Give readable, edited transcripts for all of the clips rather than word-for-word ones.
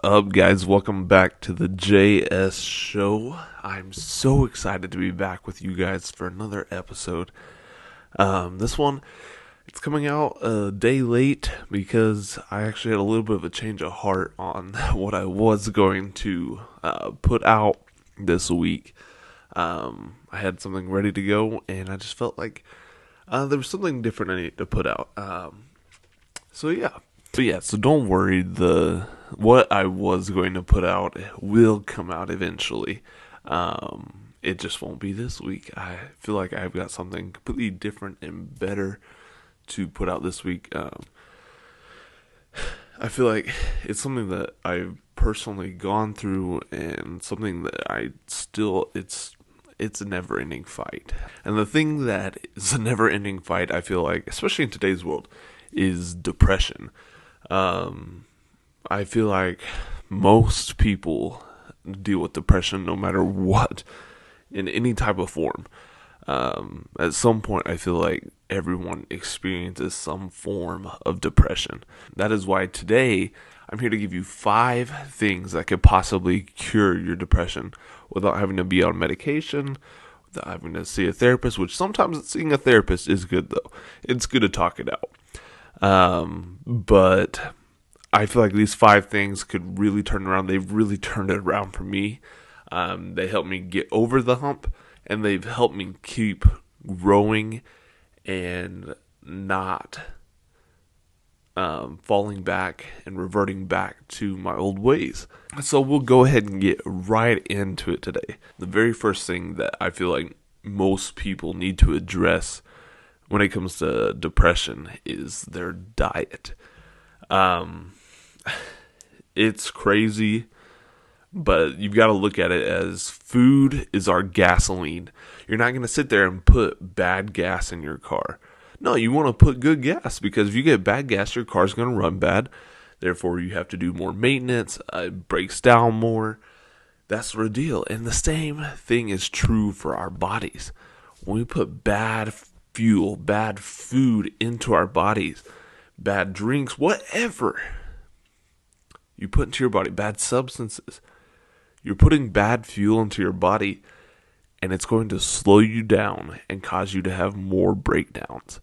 up, guys? Welcome back to the JS Show. I'm so excited to be back with you guys for another episode. This one, it's coming out a day late because I actually had a little bit of a change of heart on what I was going to put out this week. I had something ready to go, and I just felt like there was something different I needed to put out. So don't worry. What I was going to put out will come out eventually. It just won't be this week. I feel like I've got something completely different and better to put out this week. I feel like it's something that I've personally gone through, and something that it's a never-ending fight. And the thing that is a never-ending fight, I feel like, especially in today's world, is depression. I feel like most people deal with depression no matter what, in any type of form. At some point, I feel like everyone experiences some form of depression. That is why today I'm here to give you 5 things that could possibly cure your depression without having to be on medication, without having to see a therapist, which sometimes seeing a therapist is good, though. It's good to talk it out. But I feel like these 5 things could really turn around. They've really turned it around for me. They helped me get over the hump, and they've helped me keep growing and not falling back and reverting back to my old ways. So we'll go ahead and get right into it today. The very first thing that I feel like most people need to address when it comes to depression is their diet. It's crazy, but you've got to look at it as food is our gasoline. You're not going to sit there and put bad gas in your car. No, you want to put good gas, because if you get bad gas, your car's going to run bad. Therefore, you have to do more maintenance. It breaks down more. That's the deal. And the same thing is true for our bodies. When we put bad fuel, bad food into our bodies, bad drinks, whatever you put into your body, bad substances, you're putting bad fuel into your body, and it's going to slow you down and cause you to have more breakdowns.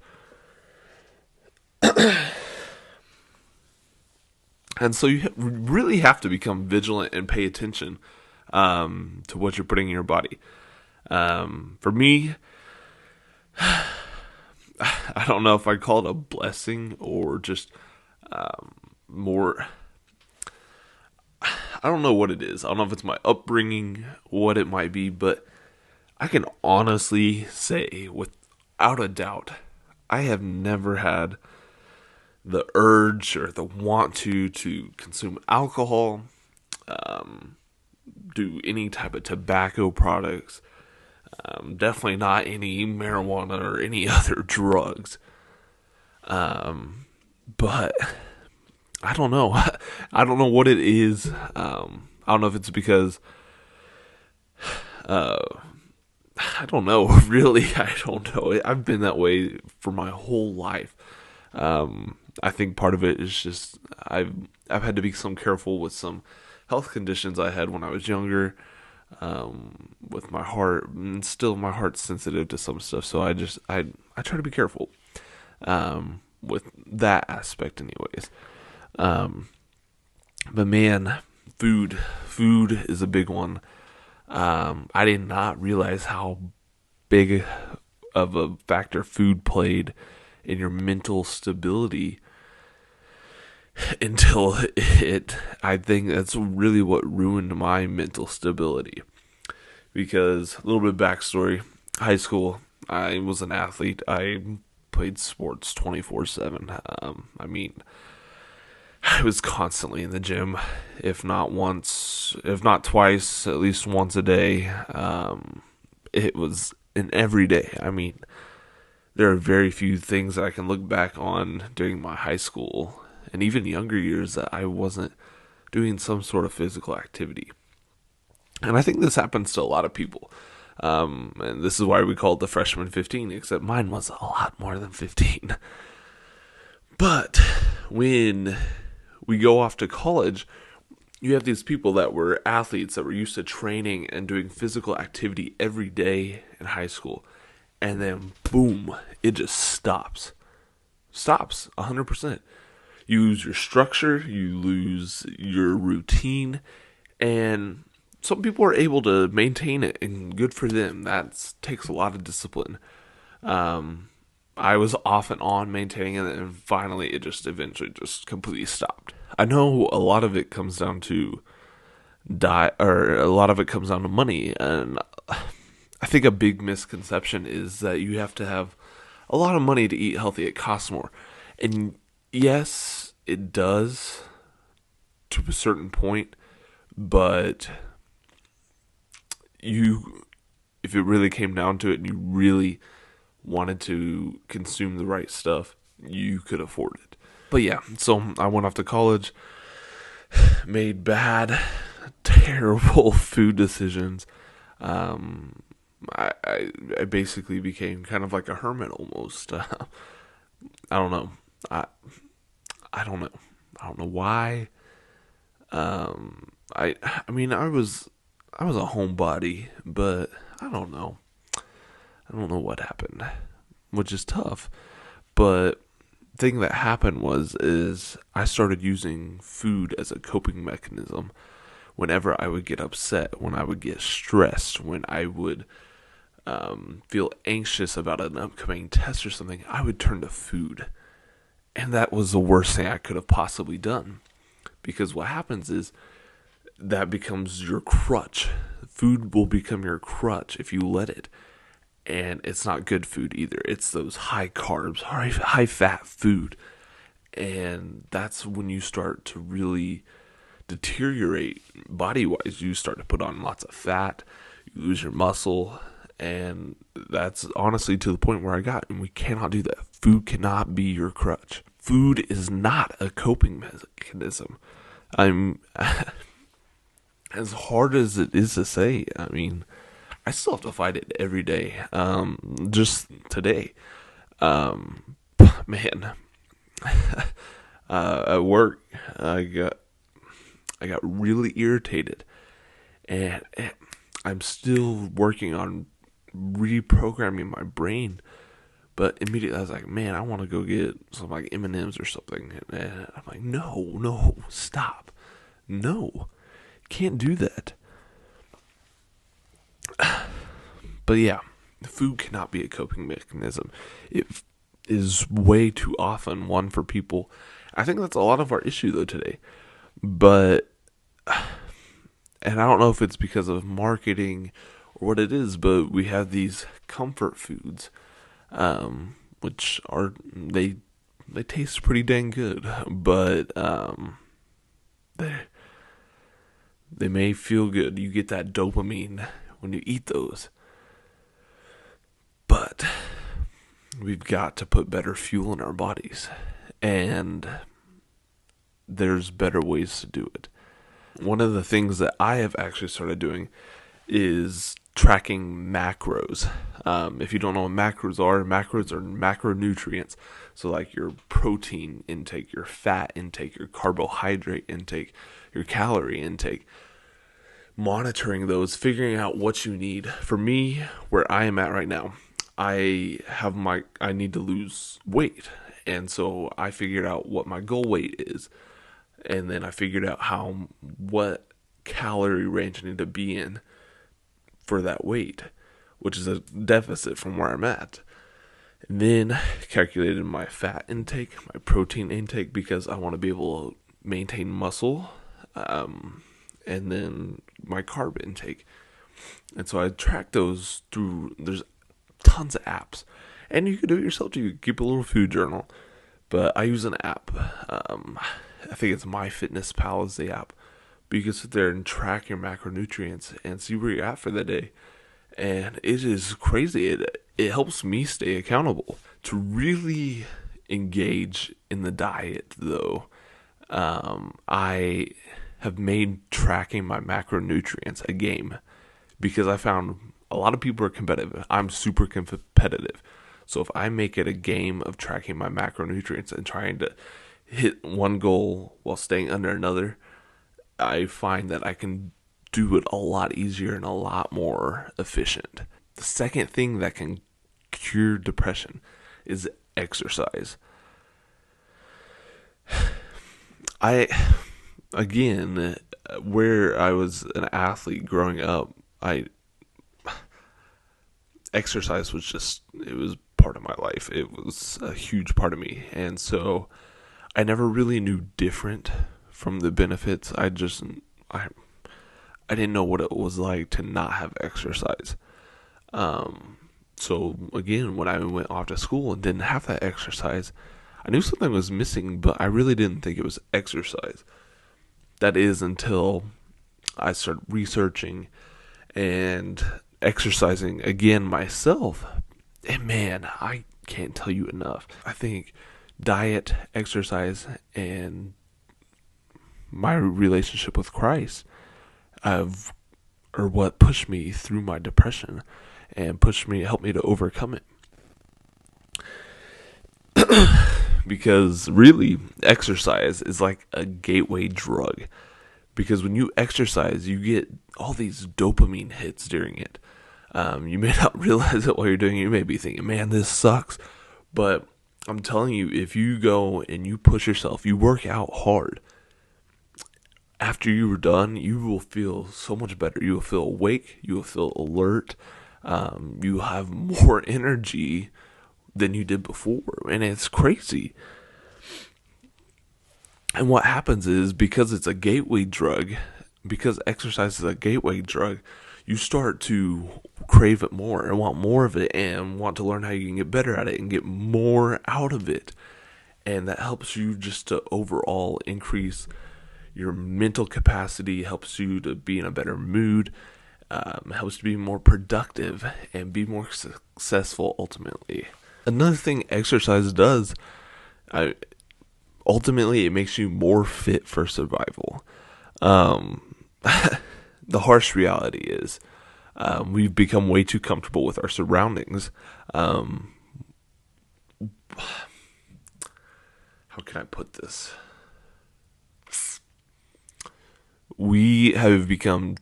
And so you really have to become vigilant and pay attention to what you're putting in your body. For me, I don't know if I'd call it a blessing or just more. I don't know what it is. I don't know if it's my upbringing, what it might be, but I can honestly say without a doubt, I have never had the urge or the want to consume alcohol, do any type of tobacco products, definitely not any marijuana or any other drugs. But I don't know. I don't know what it is. I don't know if it's because I don't know. Really, I don't know. I've been that way for my whole life. I think part of it is just I've had to become careful with some health conditions I had when I was younger. With my heart, and still my heart's sensitive to some stuff, so I try to be careful with that aspect anyways. But man, food is a big one. I did not realize how big of a factor food played in your mental stability until I think that's really what ruined my mental stability. Because, a little bit of backstory, high school, I was an athlete. I played sports 24/7. I was constantly in the gym, if not twice, at least once a day. It was an every day. There are very few things that I can look back on during my high school and even younger years that I wasn't doing some sort of physical activity. And I think this happens to a lot of people. And this is why we call it the freshman 15, except mine was a lot more than 15. But when we go off to college, You have these people that were athletes that were used to training and doing physical activity every day in high school, and then boom, it just stops 100%. You lose your structure, you lose your routine, and some people are able to maintain it, and good for them. That takes a lot of discipline. I was off and on maintaining it, and finally it just eventually just completely stopped. I know a lot of it comes down to diet, or a lot of it comes down to money, and I think a big misconception is that you have to have a lot of money to eat healthy. It costs more, and yes, it does to a certain point, but if it really came down to it, and you really wanted to consume the right stuff, you could afford it. But yeah, so I went off to college, made bad, terrible food decisions. I basically became kind of like a hermit almost. I don't know. I don't know. I don't know why. I mean I was a homebody, but I don't know. I don't know what happened, which is tough. But thing that happened is I started using food as a coping mechanism. Whenever I would get upset, when I would get stressed, when I would feel anxious about an upcoming test or something, I would turn to food. And that was the worst thing I could have possibly done. Because what happens is that becomes your crutch. Food will become your crutch if you let it. And it's not good food either. It's those high carbs, high fat food. And that's when you start to really deteriorate body wise. You start to put on lots of fat, you lose your muscle, and that's honestly to the point where I got. And we cannot do that. Food cannot be your crutch. Food is not a coping mechanism. I'm as hard as it is to say, I mean, I still have to fight it every day. Just today, man, at work, I got really irritated, and I'm still working on reprogramming my brain. But immediately I was like, man, I want to go get some like M&Ms or something. And I'm like, no, stop, no, can't do that. But yeah, food cannot be a coping mechanism. It is way too often one for people. I think that's a lot of our issue though today. But, and I don't know if it's because of marketing or what it is, but we have these comfort foods, which are, they taste pretty dang good, but they may feel good. You get that dopamine when you eat those. But we've got to put better fuel in our bodies, and there's better ways to do it. One of the things that I have actually started doing is tracking macros. If you don't know what macros are macronutrients. So like your protein intake, your fat intake, your carbohydrate intake, your calorie intake. Monitoring those, figuring out what you need. For me, where I am at right now, I need to lose weight. And so I figured out what my goal weight is. And then I figured out what calorie range I need to be in for that weight, which is a deficit from where I'm at. And then calculated my fat intake, my protein intake, because I want to be able to maintain muscle, and then my carb intake. And so I track those there's tons of apps. And you can do it yourself too. You can keep a little food journal. But I use an app. I think it's MyFitnessPal is the app. But you can sit there and track your macronutrients and see where you're at for the day. And it is crazy. It helps me stay accountable. To really engage in the diet, though, I have made tracking my macronutrients a game. Because I found a lot of people are competitive. I'm super competitive. So if I make it a game of tracking my macronutrients and trying to hit one goal while staying under another, I find that I can do it a lot easier and a lot more efficient. The second thing that can cure depression is exercise. I, again, where I was an athlete growing up, I exercise was just, it was part of my life. It was a huge part of me. And so I never really knew different from the benefits. I I didn't know what it was like to not have exercise. So again, when I went off to school and didn't have that exercise, I knew something was missing, but I really didn't think it was exercise. That is until I started researching and exercising again myself. And man, I can't tell you enough. I think diet, exercise, and my relationship with Christ have or what pushed me through my depression and helped me to overcome it. Because really, exercise is like a gateway drug. Because when you exercise, you get all these dopamine hits during it. You may not realize it while you're doing it. You may be thinking, man, this sucks. But I'm telling you, if you go and you push yourself, you work out hard, after you were done, you will feel so much better. You will feel awake. You will feel alert. You have more energy than you did before. And it's crazy. And what happens is, because it's a gateway drug, because exercise is a gateway drug, you start to crave it more and want more of it and want to learn how you can get better at it and get more out of it. And that helps you just to overall increase your mental capacity, helps you to be in a better mood, helps you be more productive and be more successful ultimately. Another thing exercise does, ultimately it makes you more fit for survival. The harsh reality is we've become way too comfortable with our surroundings. How can I put this? We have become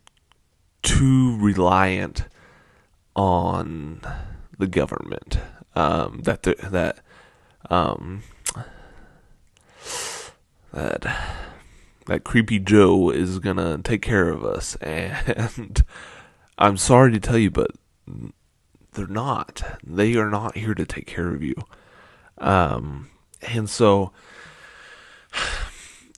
too reliant on the government. That creepy Joe is gonna take care of us, and I'm sorry to tell you, but they're not. They are not here to take care of you. And so,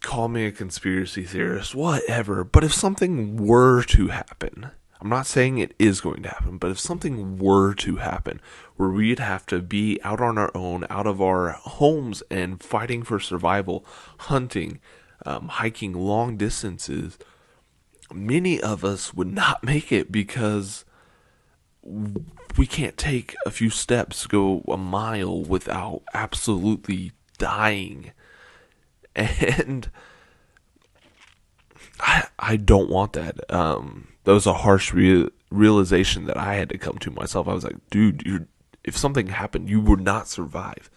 call me a conspiracy theorist, whatever, but if something were to happen, I'm not saying it is going to happen, but if something were to happen where we'd have to be out on our own, out of our homes and fighting for survival, hunting, hiking long distances, many of us would not make it because we can't take a few steps, go a mile without absolutely dying. And I don't want that. That was a harsh realization that I had to come to myself. I was like, dude, if something happened, you would not survive.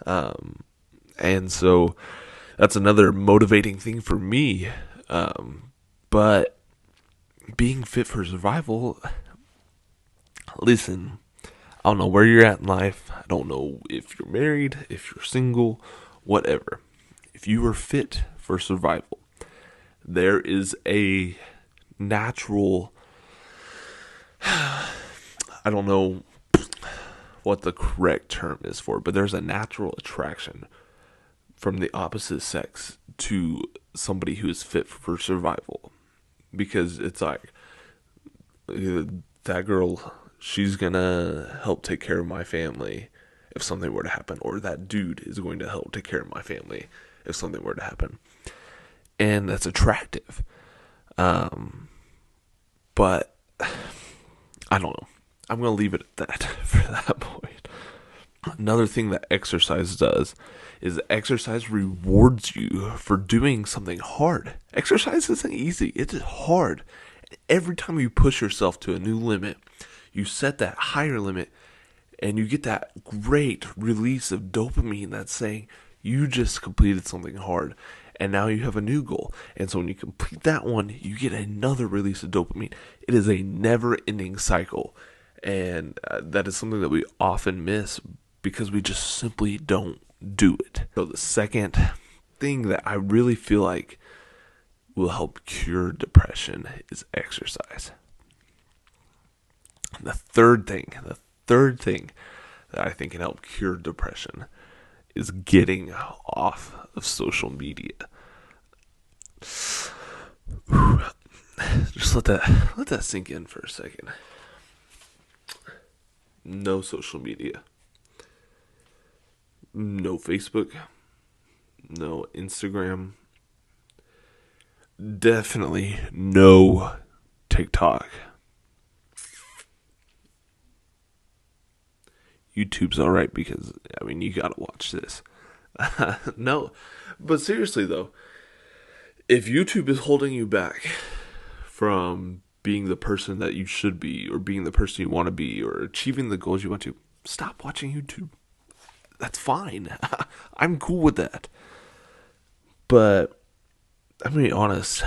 And so that's another motivating thing for me. But being fit for survival, listen, I don't know where you're at in life. I don't know if you're married, if you're single, whatever. If you are fit for survival, there is a natural, I don't know what the correct term is for it, but there's a natural attraction from the opposite sex to somebody who is fit for survival. Because it's like, that girl, she's gonna help take care of my family if something were to happen, or that dude is going to help take care of my family if something were to happen. And that's attractive. But I don't know. I'm going to leave it at that for that point. Another thing that exercise does is exercise rewards you for doing something hard. Exercise isn't easy. It's hard. Every time you push yourself to a new limit, you set that higher limit, and you get that great release of dopamine that's saying you just completed something hard. and now you have a new goal. And so when you complete that one, you get another release of dopamine. It is a never-ending cycle, and that is something that we often miss because we just simply don't do it. So the second thing that I really feel like will help cure depression is exercise. The third thing that I think can help cure depression is getting off of social media. Just let that sink in for a second. No social media. No Facebook. No Instagram. Definitely no TikTok. YouTube's alright because, I mean, you gotta watch this. No, but seriously though, if YouTube is holding you back from being the person that you should be, or being the person you want to be, or achieving the goals you want to, stop watching YouTube. That's fine. I'm cool with that. But I'm gonna be honest,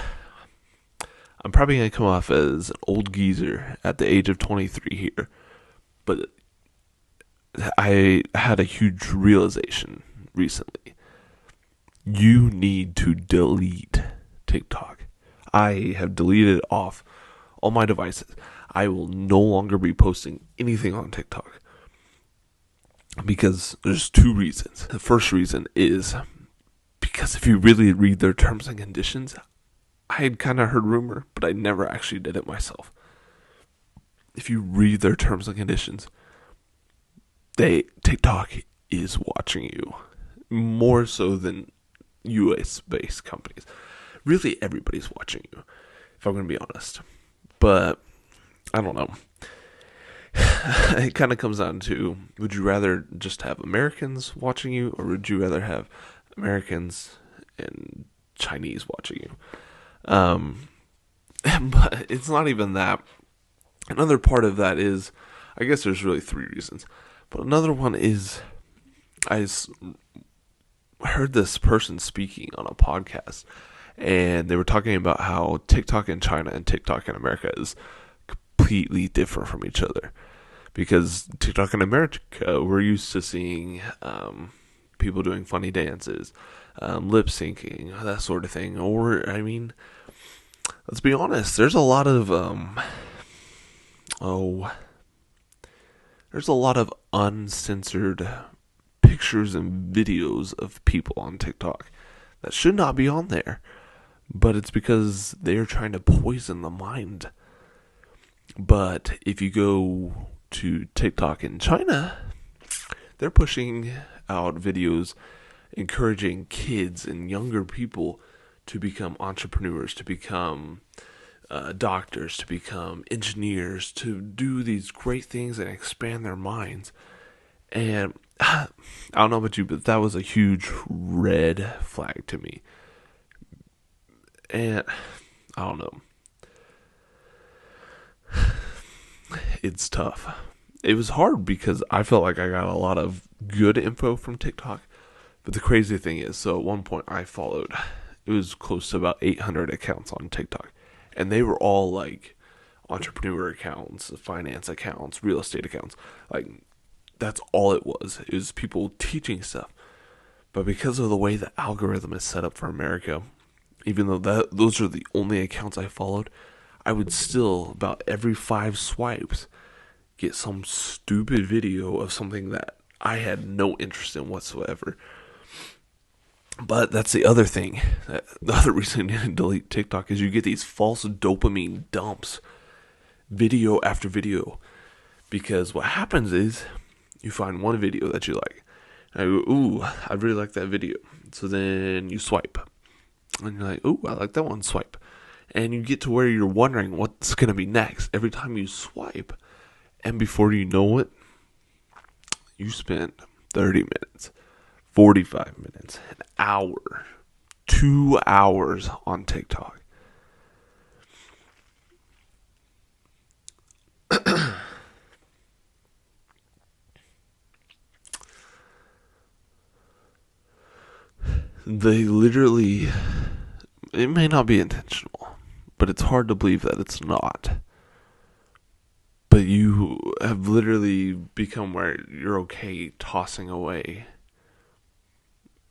I'm probably gonna come off as an old geezer at the age of 23 here, but I had a huge realization recently. You need to delete TikTok. I have deleted it off all my devices. I will no longer be posting anything on TikTok because there's two reasons. The first reason is because if you really read their terms and conditions, I had kind of heard rumor, but I never actually did it myself. If you read their terms and conditions, TikTok is watching you more so than US based companies. Really, everybody's watching you, if I'm going to be honest. But I don't know. It kind of comes down to, would you rather just have Americans watching you, or would you rather have Americans and Chinese watching you? But it's not even that. Another part of that is, I guess there's really three reasons. But another one is, I heard this person speaking on a podcast, and they were talking about how TikTok in China and TikTok in America is completely different from each other. Because TikTok in America, we're used to seeing people doing funny dances, lip syncing, that sort of thing. Or, I mean, let's be honest, there's a lot of there's a lot of uncensored pictures and videos of people on TikTok that should not be on there, but it's because they're trying to poison the mind. But if you go to TikTok in China, they're pushing out videos encouraging kids and younger people to become entrepreneurs, to become doctors, to become engineers, to do these great things and expand their minds. And I don't know about you, but that was a huge red flag to me. And I don't know. It's tough. It was hard because I felt like I got a lot of good info from TikTok. But the crazy thing is, so at one point I followed, it was close to about 800 accounts on TikTok. And they were all like entrepreneur accounts, finance accounts, real estate accounts. Like, that's all it was. It was people teaching stuff. But because of the way the algorithm is set up for America, even though those are the only accounts I followed, I would still, about every 5 swipes, get some stupid video of something that I had no interest in whatsoever. But that's the other thing. The other reason you need to delete TikTok is you get these false dopamine dumps, video after video. Because what happens is, you find one video that you like. And I go, ooh, I really like that video. So then you swipe. And you're like, ooh, I like that one, swipe. And you get to where you're wondering what's going to be next every time you swipe. And before you know it, you spent 30 minutes, 45 minutes, an hour, 2 hours on TikTok. They literally, it may not be intentional, but it's hard to believe that it's not. But you have literally become where you're okay tossing away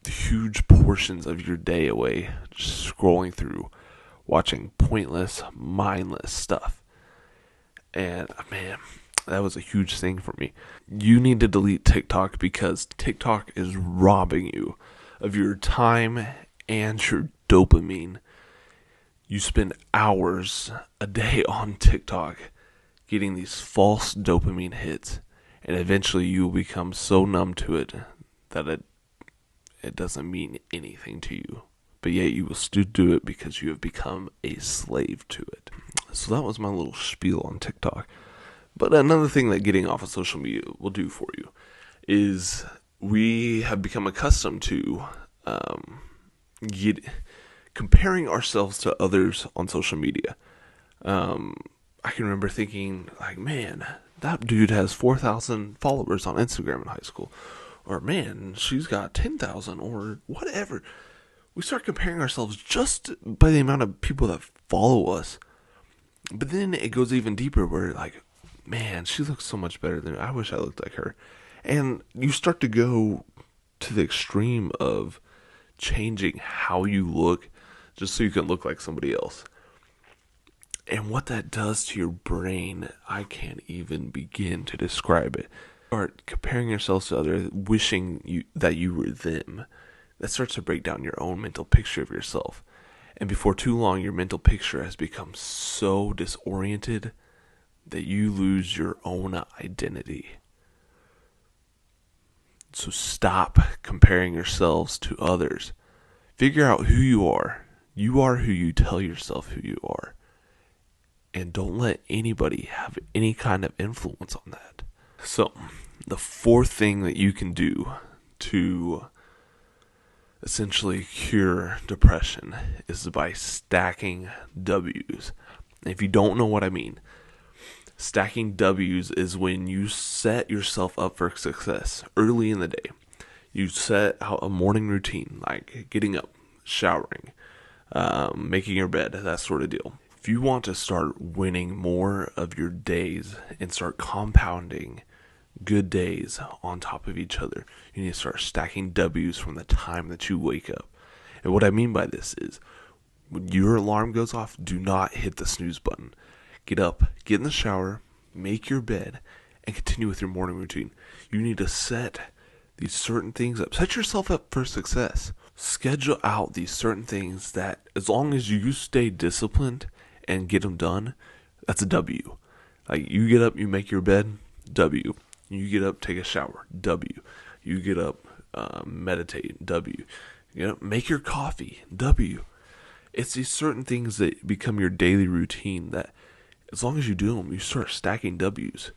huge portions of your day away, just scrolling through, watching pointless, mindless stuff. And man, that was a huge thing for me. You need to delete TikTok because TikTok is robbing you of your time and your dopamine. You spend hours a day on TikTok getting these false dopamine hits, and eventually you will become so numb to it that it doesn't mean anything to you. But yet you will still do it because you have become a slave to it. So that was my little spiel on TikTok. But another thing that getting off of social media will do for you is we have become accustomed to comparing ourselves to others on social media. I can remember thinking, like, man, that dude has 4,000 followers on Instagram in high school. Or, man, she's got 10,000 or whatever. We start comparing ourselves just by the amount of people that follow us. But then it goes even deeper where, like, man, she looks so much better than me. I wish I looked like her. And you start to go to the extreme of changing how you look just so you can look like somebody else. And what that does to your brain, I can't even begin to describe it. Start comparing yourselves to others, wishing that you were them. That starts to break down your own mental picture of yourself. And before too long, your mental picture has become so disoriented that you lose your own identity. So stop comparing yourselves to others. Figure out who you are. You are who you tell yourself who you are. And don't let anybody have any kind of influence on that. So, the fourth thing that you can do to essentially cure depression is by stacking W's. And if you don't know what I mean, stacking W's is when you set yourself up for success early in the day. You set out a morning routine, like getting up, showering, making your bed, that sort of deal. If you want to start winning more of your days and start compounding good days on top of each other, you need to start stacking W's from the time that you wake up. And what I mean by this is, when your alarm goes off, do not hit the snooze button. Get up, get in the shower, make your bed, and continue with your morning routine. You need to set these certain things up. Set yourself up for success. Schedule out these certain things that, as long as you stay disciplined and get them done, that's a W. Like, you get up, you make your bed, W. You get up, take a shower, W. You get up, meditate, W. You know, make your coffee, W. It's these certain things that become your daily routine that, as long as you do them, you start stacking W's.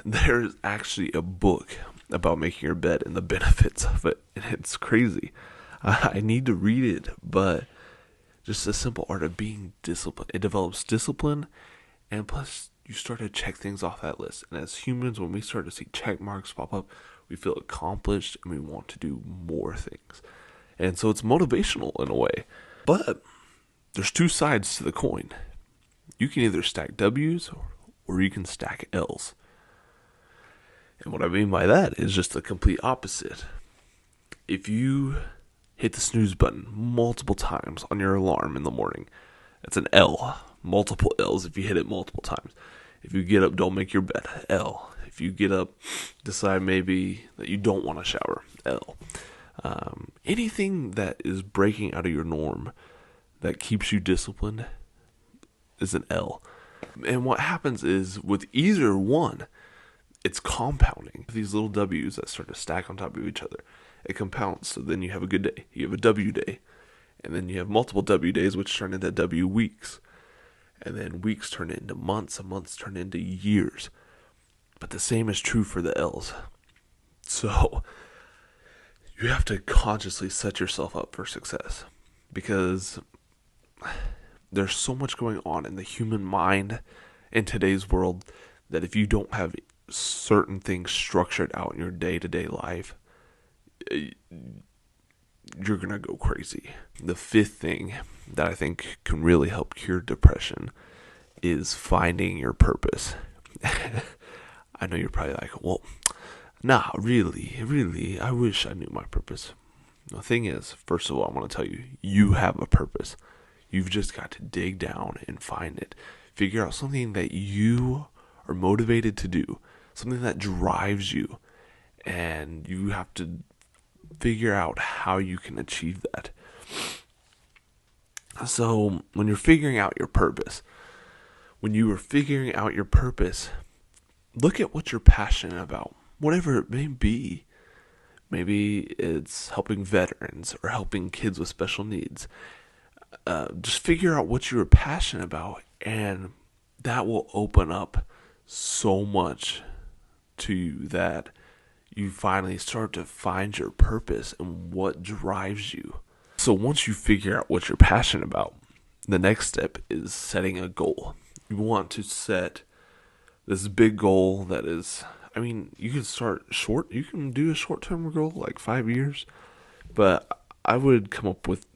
There's actually a book about making your bed and the benefits of it, and it's crazy. I need to read it, but just the simple art of being disciplined. It develops discipline, and plus you start to check things off that list. And as humans, when we start to see check marks pop up, we feel accomplished and we want to do more things. And so it's motivational in a way. But there's two sides to the coin. You can either stack W's or you can stack L's. And what I mean by that is just the complete opposite. If you hit the snooze button multiple times on your alarm in the morning, that's an L. Multiple L's if you hit it multiple times. If you get up, don't make your bed, L. If you get up, decide maybe that you don't want to shower, L. Anything that is breaking out of your norm that keeps you disciplined is an L. And what happens is, with either one, it's compounding. These little W's that start to stack on top of each other, it compounds. So then you have a good day. You have a W day. And then you have multiple W days, which turn into W weeks. And then weeks turn into months, and months turn into years. But the same is true for the L's. So you have to consciously set yourself up for success, because there's so much going on in the human mind in today's world that if you don't have certain things structured out in your day-to-day life, you're going to go crazy. The fifth thing that I think can really help cure depression is finding your purpose. I know you're probably like, well, nah, really, I wish I knew my purpose. The thing is, first of all, I want to tell you, you have a purpose. You've just got to dig down and find it. Figure out something that you are motivated to do, something that drives you, and you have to figure out how you can achieve that. So, when you're figuring out your purpose, look at what you're passionate about, whatever it may be. Maybe it's helping veterans or helping kids with special needs. Just figure out what you're passionate about, and that will open up so much to you that you finally start to find your purpose and what drives you. So once you figure out what you're passionate about, the next step is setting a goal. You want to set this big goal that is, you can start short. You can do a short-term goal, like 5 years. But I would come up with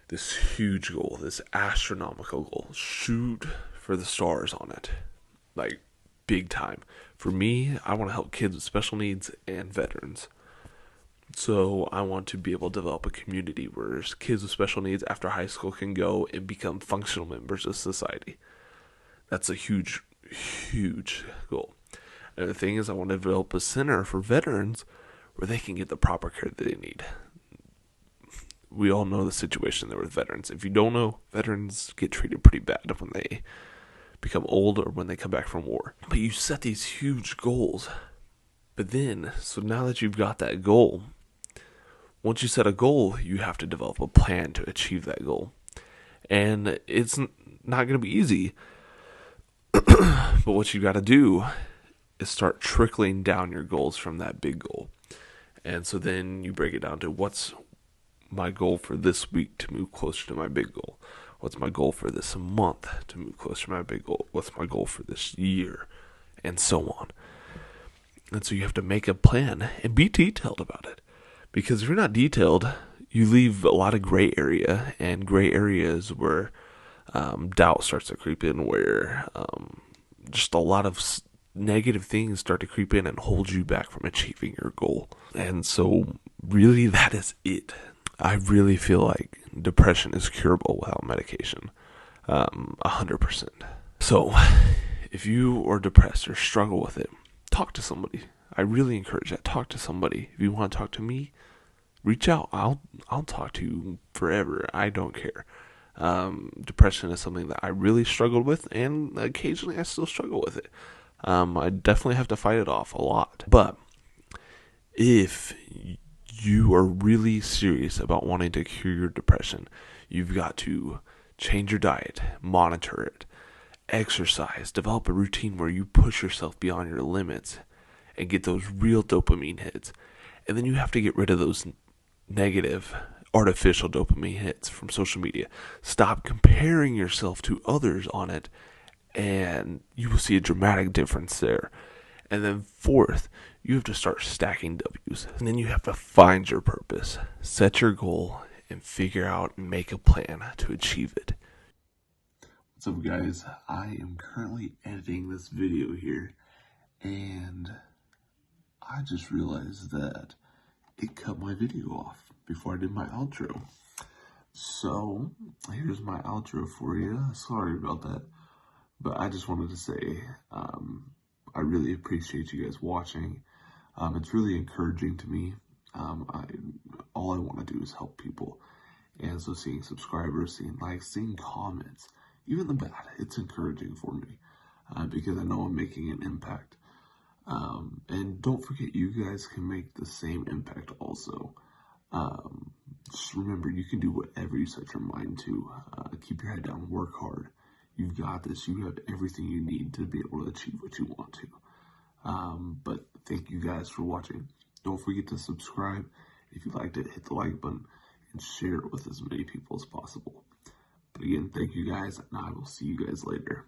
this huge goal, this astronomical goal. Shoot for the stars on it. Like, big time. For me, I want to help kids with special needs and veterans. So I want to be able to develop a community where kids with special needs after high school can go and become functional members of society. That's a huge goal. And the thing is, I want to develop a center for veterans where they can get the proper care that they need. We all know the situation there with veterans. If you don't know, veterans get treated pretty bad when they become old or when they come back from war. But you set these huge goals. But then, so now that you've got that goal, once you set a goal, you have to develop a plan to achieve that goal. And it's not going to be easy. But what you got to do is start trickling down your goals from that big goal. And so then you break it down to, what's my goal for this week to move closer to my big goal? What's my goal for this month to move closer to my big goal? What's my goal for this year? And so on. And so you have to make a plan and be detailed about it. Because if you're not detailed, you leave a lot of gray area, and gray areas where doubt starts to creep in, where just a lot of negative things start to creep in and hold you back from achieving your goal. And so really that is it. I really feel like depression is curable without medication. 100%. So if you are depressed or struggle with it, talk to somebody. I really encourage that. Talk to somebody. If you want to talk to me, reach out. I'll talk to you forever. I don't care. Depression is something that I really struggled with, and occasionally I still struggle with it. I definitely have to fight it off a lot. But if you are really serious about wanting to cure your depression, you've got to change your diet, monitor it, exercise, develop a routine where you push yourself beyond your limits and get those real dopamine hits. And then you have to get rid of those negative artificial dopamine hits from social media. Stop comparing yourself to others on it, and you will see a dramatic difference there. And then fourth, you have to start stacking W's. And then you have to find your purpose, set your goal, and figure out and make a plan to achieve it. What's up, guys? I am currently editing this video here, and I just realized that it cut my video off before I did my outro. So here's my outro for you. Sorry about that, but I just wanted to say I really appreciate you guys watching. It's really encouraging to me. All I want to do is help people, and so seeing subscribers, seeing likes, seeing comments, even the bad, it's encouraging for me because I know I'm making an impact. And don't forget, you guys can make the same impact also. Just remember, you can do whatever you set your mind to. Keep your head down, work hard. You've got this. You have everything you need to be able to achieve what you want to. But thank you guys for watching. Don't forget to subscribe. If you liked it, hit the like button and share it with as many people as possible. But again, thank you guys, and I will see you guys later.